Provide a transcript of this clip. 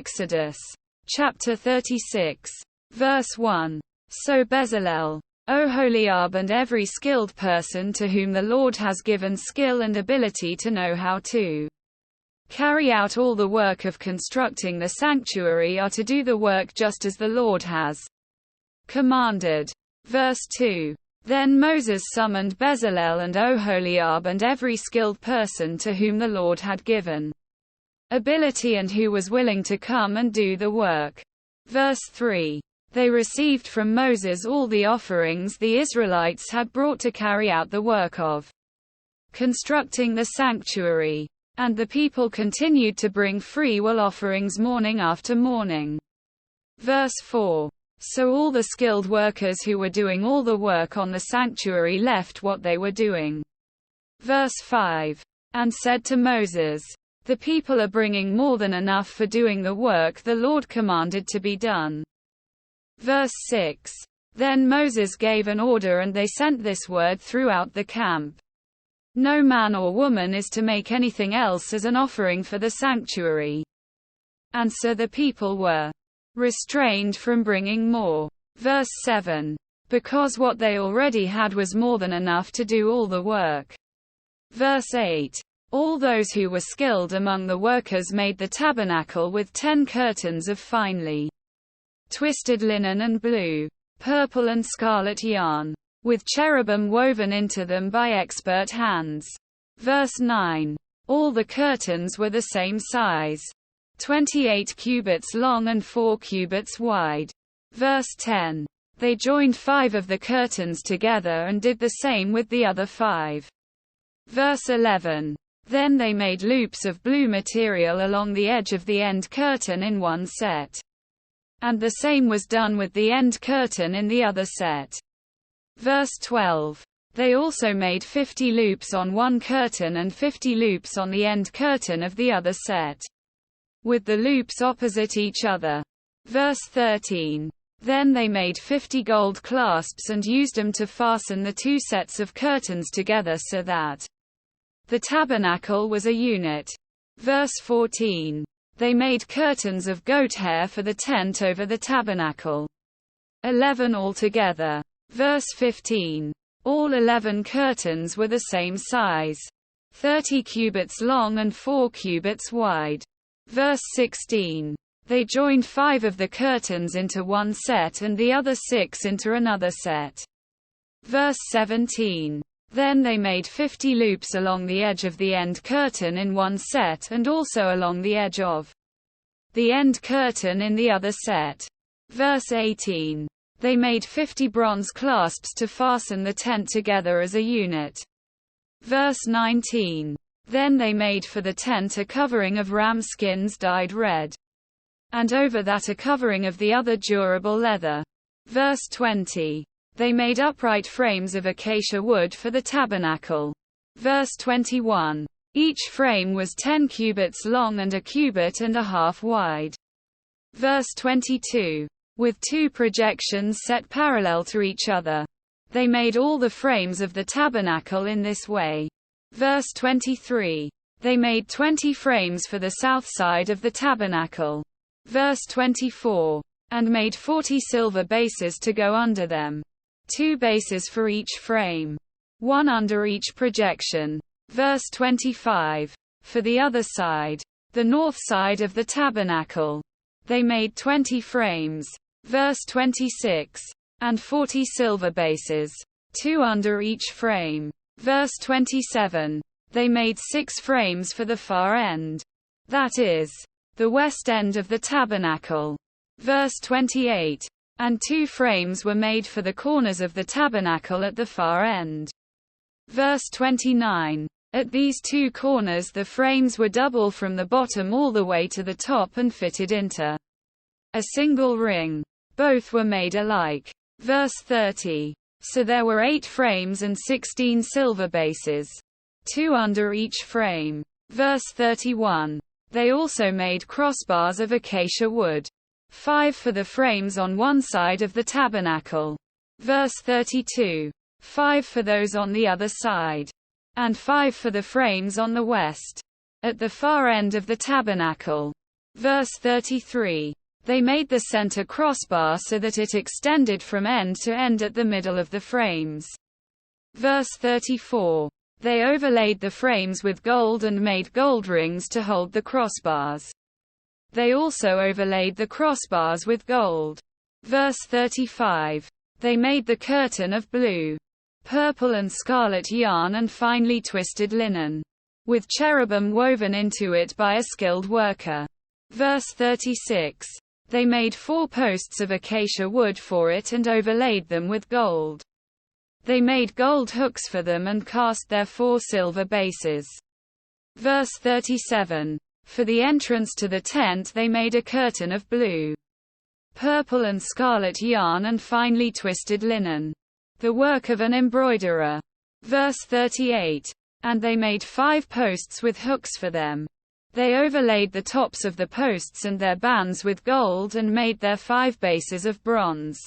Exodus chapter 36, verse 1. So Bezalel, Oholiab and every skilled person to whom the Lord has given skill and ability to know how to carry out all the work of constructing the sanctuary are to do the work just as the Lord has commanded. Verse 2. Then Moses summoned Bezalel and Oholiab and every skilled person to whom the Lord had given ability and who was willing to come and do the work. Verse 3. They received from Moses all the offerings the Israelites had brought to carry out the work of constructing the sanctuary. And the people continued to bring free will offerings morning after morning. Verse 4. So all the skilled workers who were doing all the work on the sanctuary left what they were doing. Verse 5. And said to Moses, the people are bringing more than enough for doing the work the Lord commanded to be done. Verse 6. Then Moses gave an order and they sent this word throughout the camp. No man or woman is to make anything else as an offering for the sanctuary. And so the people were restrained from bringing more. Verse 7. Because what they already had was more than enough to do all the work. Verse 8. All those who were skilled among the workers made the tabernacle with 10 curtains of finely twisted linen and blue, purple and scarlet yarn, with cherubim woven into them by expert hands. Verse 9. All the curtains were the same size, 28 cubits long and 4 cubits wide. Verse 10. They joined 5 of the curtains together and did the same with the other 5. Verse 11. Then they made loops of blue material along the edge of the end curtain in one set. And the same was done with the end curtain in the other set. Verse 12. They also made 50 loops on one curtain and 50 loops on the end curtain of the other set, with the loops opposite each other. Verse 13. Then they made 50 gold clasps and used them to fasten the 2 sets of curtains together so that the tabernacle was a unit. Verse 14. They made curtains of goat hair for the tent over the tabernacle. 11 altogether. Verse 15. All 11 curtains were the same size, 30 cubits long and 4 cubits wide. Verse 16. They joined 5 of the curtains into one set and the other 6 into another set. Verse 17. Then they made 50 loops along the edge of the end curtain in one set and also along the edge of the end curtain in the other set. Verse 18. They made 50 bronze clasps to fasten the tent together as a unit. Verse 19. Then they made for the tent a covering of ram skins dyed red, and over that a covering of the other durable leather. Verse 20. They made upright frames of acacia wood for the tabernacle. Verse 21. Each frame was 10 cubits long and a cubit and a half wide. Verse 22. With 2 projections set parallel to each other. They made all the frames of the tabernacle in this way. Verse 23. They made 20 frames for the south side of the tabernacle. Verse 24. And made 40 silver bases to go under them. 2 bases for each frame, 1 under each projection. Verse 25. For the other side, the north side of the tabernacle, they made 20 frames. Verse 26. And 40 silver bases, 2 under each frame. Verse 27. They made 6 frames for the far end, that is, the west end of the tabernacle. Verse 28. And 2 frames were made for the corners of the tabernacle at the far end. Verse 29. At these 2 corners the frames were double from the bottom all the way to the top and fitted into a single ring. Both were made alike. Verse 30. So there were 8 frames and 16 silver bases, 2 under each frame. Verse 31. They also made crossbars of acacia wood, 5 for the frames on one side of the tabernacle. Verse 32. 5 for those on the other side, and 5 for the frames on the west, at the far end of the tabernacle. Verse 33. They made the center crossbar so that it extended from end to end at the middle of the frames. Verse 34. They overlaid the frames with gold and made gold rings to hold the crossbars. They also overlaid the crossbars with gold. Verse 35. They made the curtain of blue, purple and scarlet yarn and finely twisted linen, with cherubim woven into it by a skilled worker. Verse 36. They made 4 posts of acacia wood for it and overlaid them with gold. They made gold hooks for them and cast their 4 silver bases. Verse 37. For the entrance to the tent they made a curtain of blue, purple and scarlet yarn and finely twisted linen, the work of an embroiderer. Verse 38. And they made 5 posts with hooks for them. They overlaid the tops of the posts and their bands with gold and made their 5 bases of bronze.